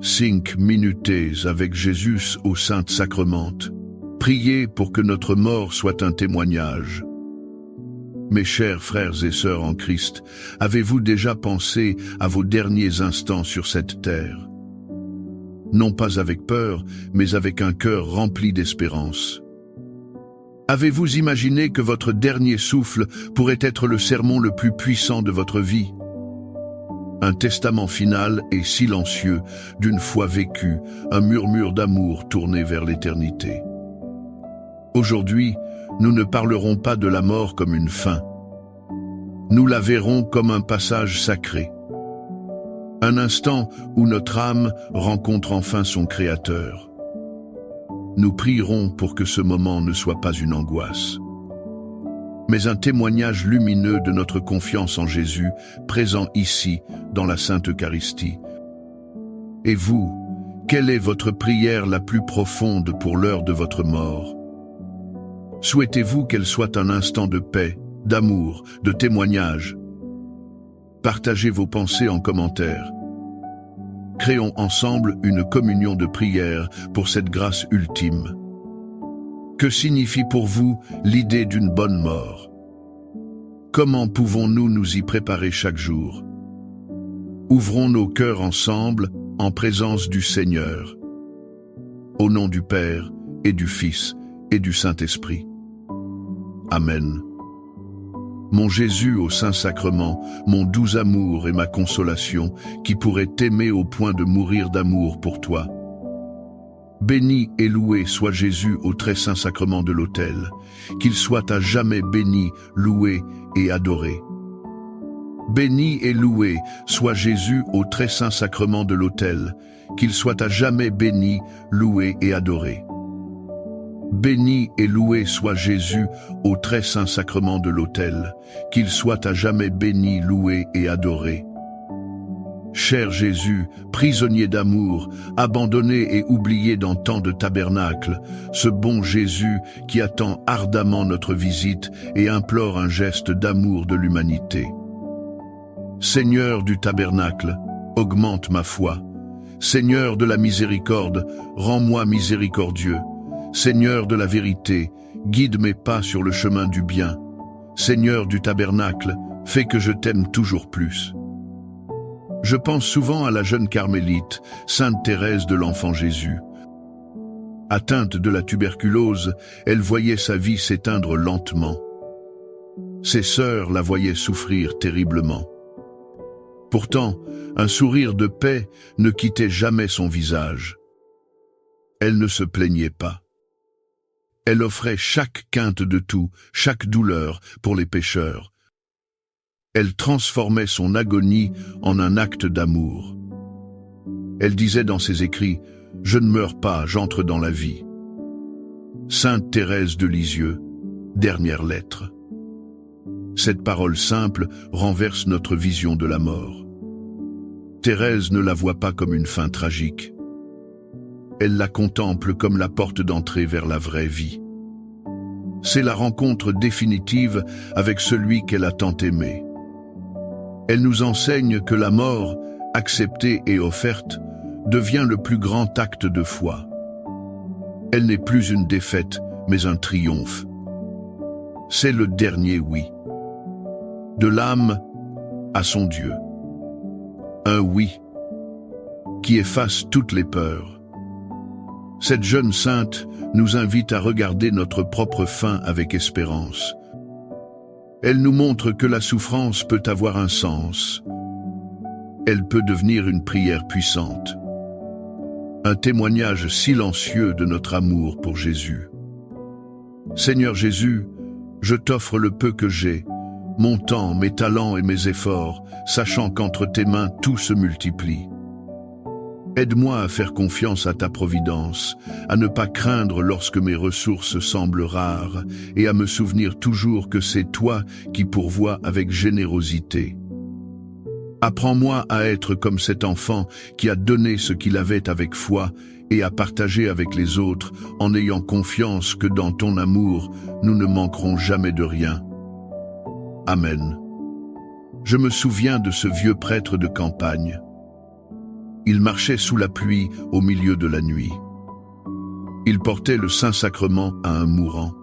5 minutes avec Jésus au Saint-Sacrement. Priez pour que notre mort soit un témoignage. Mes chers frères et sœurs en Christ, avez-vous déjà pensé à vos derniers instants sur cette terre? Non pas avec peur, mais avec un cœur rempli d'espérance. Avez-vous imaginé que votre dernier souffle pourrait être le sermon le plus puissant de votre vie? Un testament final et silencieux d'une foi vécue, un murmure d'amour tourné vers l'éternité. Aujourd'hui, nous ne parlerons pas de la mort comme une fin. Nous la verrons comme un passage sacré. Un instant où notre âme rencontre enfin son Créateur. Nous prierons pour que ce moment ne soit pas une angoisse, mais un témoignage lumineux de notre confiance en Jésus, présent ici, dans la Sainte Eucharistie. Et vous, quelle est votre prière la plus profonde pour l'heure de votre mort? Souhaitez-vous qu'elle soit un instant de paix, d'amour, de témoignage? Partagez vos pensées en commentaire. Créons ensemble une communion de prière pour cette grâce ultime. Que signifie pour vous l'idée d'une bonne mort? Comment pouvons-nous nous y préparer chaque jour? Ouvrons nos cœurs ensemble en présence du Seigneur. Au nom du Père et du Fils et du Saint-Esprit. Amen. Mon Jésus au Saint-Sacrement, mon doux amour et ma consolation, qui pourrait t'aimer au point de mourir d'amour pour toi. Béni et loué soit Jésus au très saint sacrement de l'autel, qu'il soit à jamais béni, loué et adoré. Béni et loué soit Jésus au très saint sacrement de l'autel, qu'il soit à jamais béni, loué et adoré. Béni et loué soit Jésus au très saint sacrement de l'autel, qu'il soit à jamais béni, loué et adoré. Cher Jésus, prisonnier d'amour, abandonné et oublié dans tant de tabernacles, ce bon Jésus qui attend ardemment notre visite et implore un geste d'amour de l'humanité. Seigneur du tabernacle, augmente ma foi. Seigneur de la miséricorde, rends-moi miséricordieux. Seigneur de la vérité, guide mes pas sur le chemin du bien. Seigneur du tabernacle, fais que je t'aime toujours plus. Je pense souvent à la jeune carmélite, Sainte Thérèse de l'Enfant Jésus. Atteinte de la tuberculose, elle voyait sa vie s'éteindre lentement. Ses sœurs la voyaient souffrir terriblement. Pourtant, un sourire de paix ne quittait jamais son visage. Elle ne se plaignait pas. Elle offrait chaque quinte de tout, chaque douleur pour les pécheurs. Elle transformait son agonie en un acte d'amour. Elle disait dans ses écrits, « Je ne meurs pas, j'entre dans la vie ». Sainte Thérèse de Lisieux, dernière lettre. Cette parole simple renverse notre vision de la mort. Thérèse ne la voit pas comme une fin tragique. Elle la contemple comme la porte d'entrée vers la vraie vie. C'est la rencontre définitive avec celui qu'elle a tant aimé. Elle nous enseigne que la mort, acceptée et offerte, devient le plus grand acte de foi. Elle n'est plus une défaite, mais un triomphe. C'est le dernier oui. De l'âme à son Dieu. Un oui qui efface toutes les peurs. Cette jeune sainte nous invite à regarder notre propre fin avec espérance. Elle nous montre que la souffrance peut avoir un sens. Elle peut devenir une prière puissante. Un témoignage silencieux de notre amour pour Jésus. Seigneur Jésus, je t'offre le peu que j'ai, mon temps, mes talents et mes efforts, sachant qu'entre tes mains tout se multiplie. Aide-moi à faire confiance à ta providence, à ne pas craindre lorsque mes ressources semblent rares, et à me souvenir toujours que c'est toi qui pourvois avec générosité. Apprends-moi à être comme cet enfant qui a donné ce qu'il avait avec foi et à partager avec les autres en ayant confiance que dans ton amour, nous ne manquerons jamais de rien. Amen. Je me souviens de ce vieux prêtre de campagne. Il marchait sous la pluie au milieu de la nuit. Il portait le Saint-Sacrement à un mourant.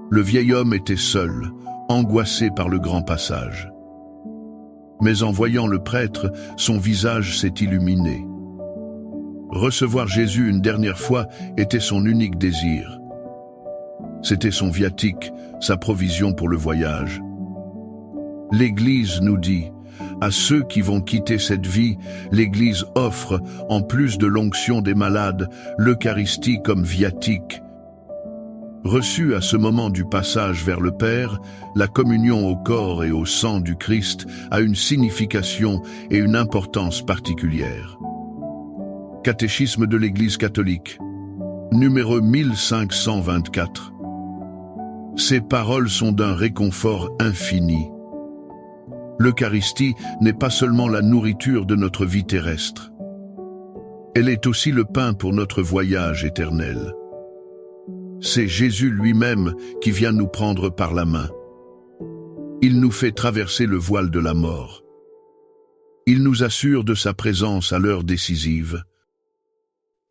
Le vieil homme était seul, angoissé par le grand passage. Mais en voyant le prêtre, son visage s'est illuminé. Recevoir Jésus une dernière fois était son unique désir. C'était son viatique, sa provision pour le voyage. L'Église nous dit, à ceux qui vont quitter cette vie, l'Église offre, en plus de l'onction des malades, l'Eucharistie comme viatique. Reçue à ce moment du passage vers le Père, la communion au corps et au sang du Christ a une signification et une importance particulières. Catéchisme de l'Église catholique, numéro 1524. Ces paroles sont d'un réconfort infini. L'Eucharistie n'est pas seulement la nourriture de notre vie terrestre. Elle est aussi le pain pour notre voyage éternel. C'est Jésus lui-même qui vient nous prendre par la main. Il nous fait traverser le voile de la mort. Il nous assure de sa présence à l'heure décisive.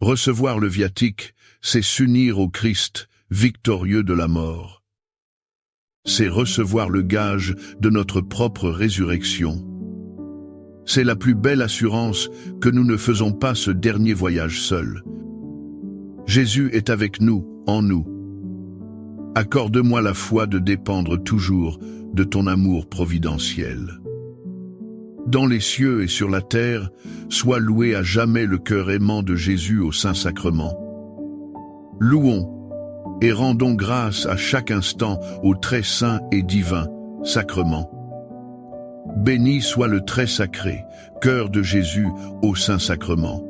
Recevoir le viatique, c'est s'unir au Christ, victorieux de la mort. C'est recevoir le gage de notre propre résurrection. C'est la plus belle assurance que nous ne faisons pas ce dernier voyage seul. Jésus est avec nous, en nous. Accorde-moi la foi de dépendre toujours de ton amour providentiel. Dans les cieux et sur la terre, soit loué à jamais le cœur aimant de Jésus au Saint-Sacrement. Louons et rendons grâce à chaque instant au très saint et divin sacrement. Béni soit le très sacré, cœur de Jésus au Saint-Sacrement.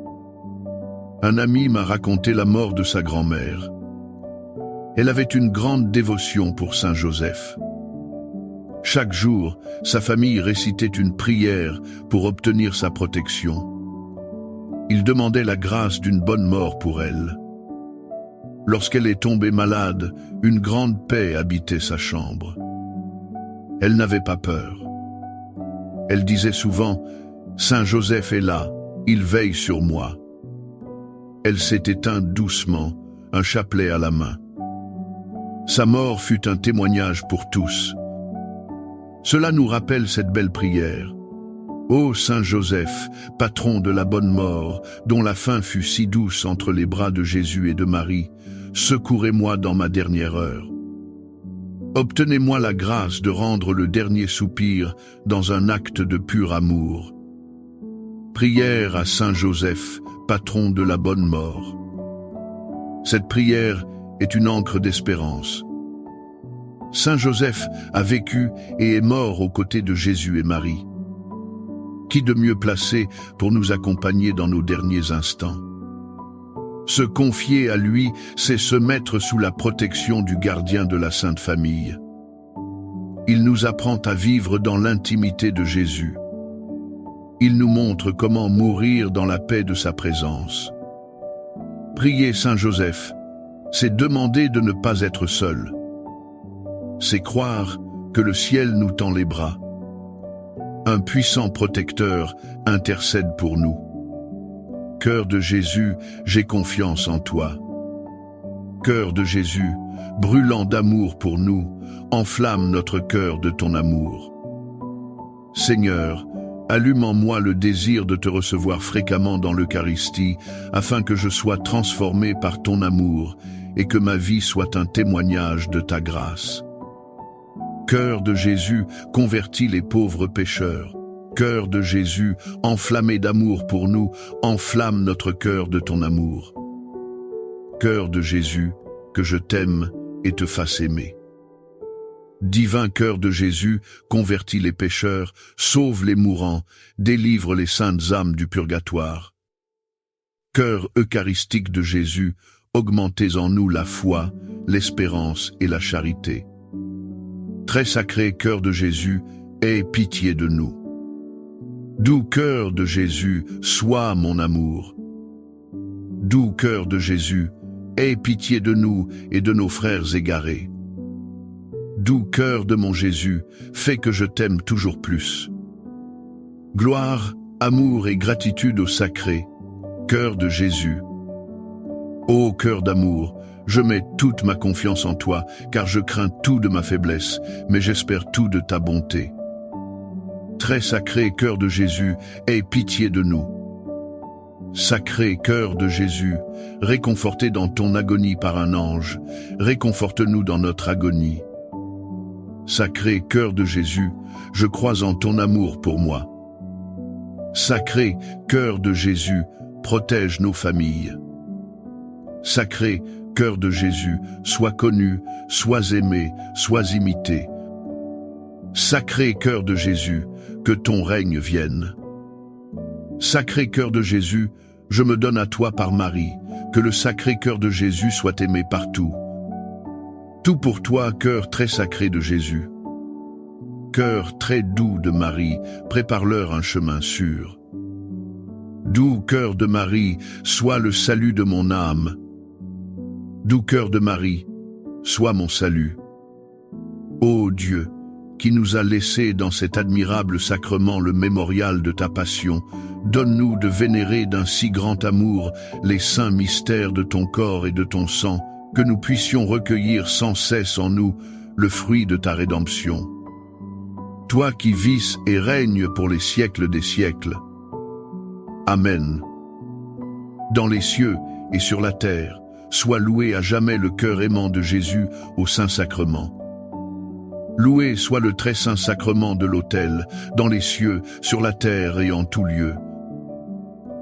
Un ami m'a raconté la mort de sa grand-mère. Elle avait une grande dévotion pour Saint Joseph. Chaque jour, sa famille récitait une prière pour obtenir sa protection. Il demandait la grâce d'une bonne mort pour elle. Lorsqu'elle est tombée malade, une grande paix habitait sa chambre. Elle n'avait pas peur. Elle disait souvent, « Saint Joseph est là, il veille sur moi. » Elle s'est éteinte doucement, un chapelet à la main. Sa mort fut un témoignage pour tous. Cela nous rappelle cette belle prière. Ô Saint Joseph, patron de la bonne mort, dont la fin fut si douce entre les bras de Jésus et de Marie, secourez-moi dans ma dernière heure. Obtenez-moi la grâce de rendre le dernier soupir dans un acte de pur amour. Prière à Saint Joseph, patron de la bonne mort. Cette prière est une encre d'espérance. Saint Joseph a vécu et est mort aux côtés de Jésus et Marie. Qui de mieux placé pour nous accompagner dans nos derniers instants? Se confier à lui, c'est se mettre sous la protection du gardien de la Sainte Famille. Il nous apprend à vivre dans l'intimité de Jésus. Il nous montre comment mourir dans la paix de sa présence. Prier Saint Joseph, c'est demander de ne pas être seul. C'est croire que le ciel nous tend les bras. Un puissant protecteur intercède pour nous. Cœur de Jésus, j'ai confiance en toi. Cœur de Jésus, brûlant d'amour pour nous, enflamme notre cœur de ton amour. Seigneur, allume en moi le désir de te recevoir fréquemment dans l'Eucharistie, afin que je sois transformé par ton amour et que ma vie soit un témoignage de ta grâce. Cœur de Jésus, convertis les pauvres pécheurs. Cœur de Jésus, enflammé d'amour pour nous, enflamme notre cœur de ton amour. Cœur de Jésus, que je t'aime et te fasse aimer. Divin cœur de Jésus, convertis les pécheurs, sauve les mourants, délivre les saintes âmes du purgatoire. Cœur eucharistique de Jésus, augmentez en nous la foi, l'espérance et la charité. Très sacré cœur de Jésus, aie pitié de nous. Doux cœur de Jésus, sois mon amour. Doux cœur de Jésus, aie pitié de nous et de nos frères égarés. Doux cœur de mon Jésus, fais que je t'aime toujours plus. Gloire amour et gratitude au sacré cœur de Jésus. Ô cœur d'amour, je mets toute ma confiance en toi, car je crains tout de ma faiblesse, mais j'espère tout de ta bonté. Très sacré cœur de Jésus, aie pitié de nous. Sacré cœur de Jésus, réconforté dans ton agonie par un ange, réconforte-nous dans notre agonie. Sacré cœur de Jésus, je crois en ton amour pour moi. Sacré cœur de Jésus, protège nos familles. Sacré cœur de Jésus, sois connu, sois aimé, sois imité. Sacré cœur de Jésus, que ton règne vienne. Sacré cœur de Jésus, je me donne à toi par Marie, que le sacré cœur de Jésus soit aimé partout. Tout pour toi, cœur très sacré de Jésus. Cœur très doux de Marie, prépare-leur un chemin sûr. Doux cœur de Marie, sois le salut de mon âme. Doux cœur de Marie, sois mon salut. Ô Dieu, qui nous a laissé dans cet admirable sacrement le mémorial de ta passion, donne-nous de vénérer d'un si grand amour les saints mystères de ton corps et de ton sang, que nous puissions recueillir sans cesse en nous le fruit de ta rédemption. Toi qui vis et règnes pour les siècles des siècles. Amen. Dans les cieux et sur la terre, soit loué à jamais le cœur aimant de Jésus au Saint-Sacrement. Loué soit le très saint sacrement de l'autel, dans les cieux, sur la terre et en tout lieu.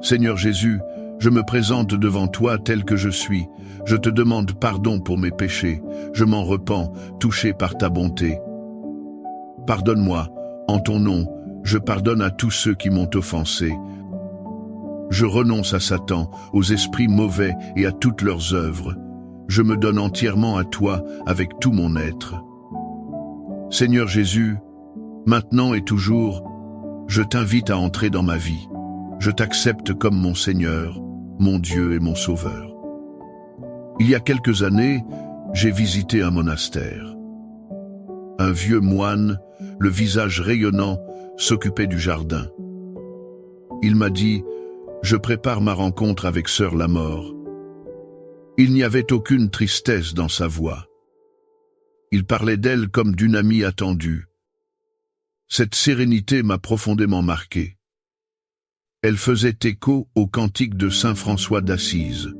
Seigneur Jésus, je me présente devant toi tel que je suis. Je te demande pardon pour mes péchés. Je m'en repens, touché par ta bonté. Pardonne-moi, en ton nom, je pardonne à tous ceux qui m'ont offensé. Je renonce à Satan, aux esprits mauvais et à toutes leurs œuvres. Je me donne entièrement à toi avec tout mon être. Seigneur Jésus, maintenant et toujours, je t'invite à entrer dans ma vie. Je t'accepte comme mon Seigneur, mon Dieu et mon Sauveur. Il y a quelques années, j'ai visité un monastère. Un vieux moine, le visage rayonnant, s'occupait du jardin. Il m'a dit « Je prépare ma rencontre avec Sœur la Mort ». Il n'y avait aucune tristesse dans sa voix. Il parlait d'elle comme d'une amie attendue. Cette sérénité m'a profondément marqué. Elle faisait écho au cantique de saint François d'Assise.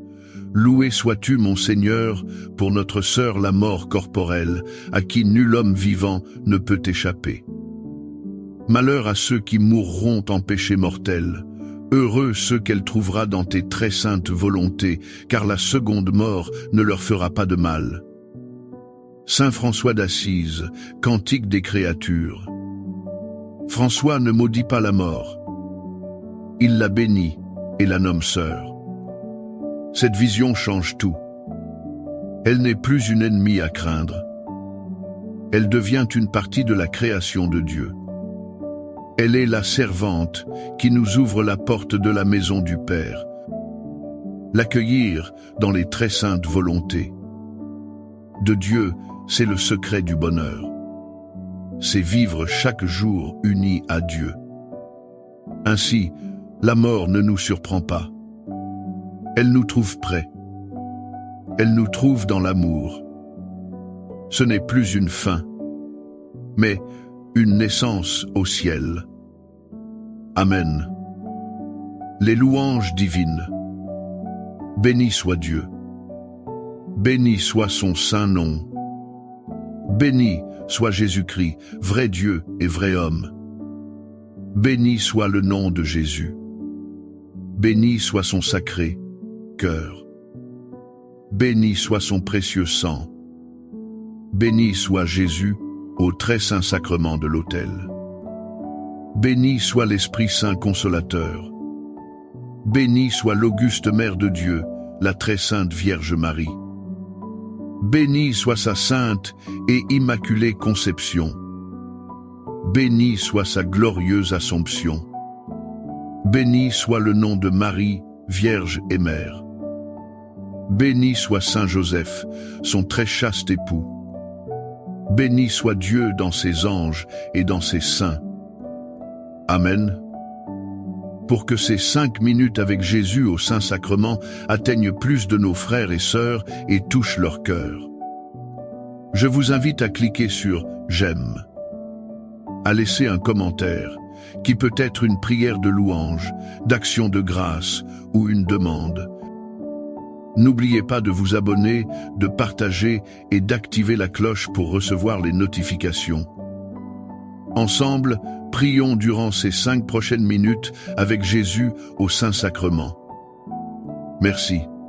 « Loué sois-tu, mon Seigneur, pour notre sœur la mort corporelle, à qui nul homme vivant ne peut échapper. Malheur à ceux qui mourront en péché mortel. Heureux ceux qu'elle trouvera dans tes très saintes volontés, car la seconde mort ne leur fera pas de mal. » Saint François d'Assise, cantique des créatures. François ne maudit pas la mort. Il la bénit et la nomme sœur. Cette vision change tout. Elle n'est plus une ennemie à craindre. Elle devient une partie de la création de Dieu. Elle est la servante qui nous ouvre la porte de la maison du Père. L'accueillir dans les très saintes volontés de Dieu, c'est le secret du bonheur. C'est vivre chaque jour unis à Dieu. Ainsi, la mort ne nous surprend pas. Elle nous trouve prêts. Elle nous trouve dans l'amour. Ce n'est plus une fin, mais une naissance au ciel. Amen. Les louanges divines. Béni soit Dieu. Béni soit son saint nom. Béni soit Jésus-Christ, vrai Dieu et vrai homme. Béni soit le nom de Jésus. Béni soit son sacré cœur. Béni soit son précieux sang. Béni soit Jésus au très saint sacrement de l'autel. Béni soit l'Esprit Saint consolateur. Béni soit l'auguste Mère de Dieu, la très sainte Vierge Marie. Béni soit sa sainte et immaculée conception. Béni soit sa glorieuse Assomption. Béni soit le nom de Marie, Vierge et Mère. Béni soit Saint Joseph, son très chaste époux. Béni soit Dieu dans ses anges et dans ses saints. Amen. pour que ces 5 minutes avec Jésus au Saint-Sacrement atteignent plus de nos frères et sœurs et touchent leur cœur. Je vous invite à cliquer sur « J'aime », à laisser un commentaire, qui peut être une prière de louange, d'action de grâce ou une demande. N'oubliez pas de vous abonner, de partager et d'activer la cloche pour recevoir les notifications. Ensemble, prions durant ces 5 prochaines minutes avec Jésus au Saint-Sacrement. Merci.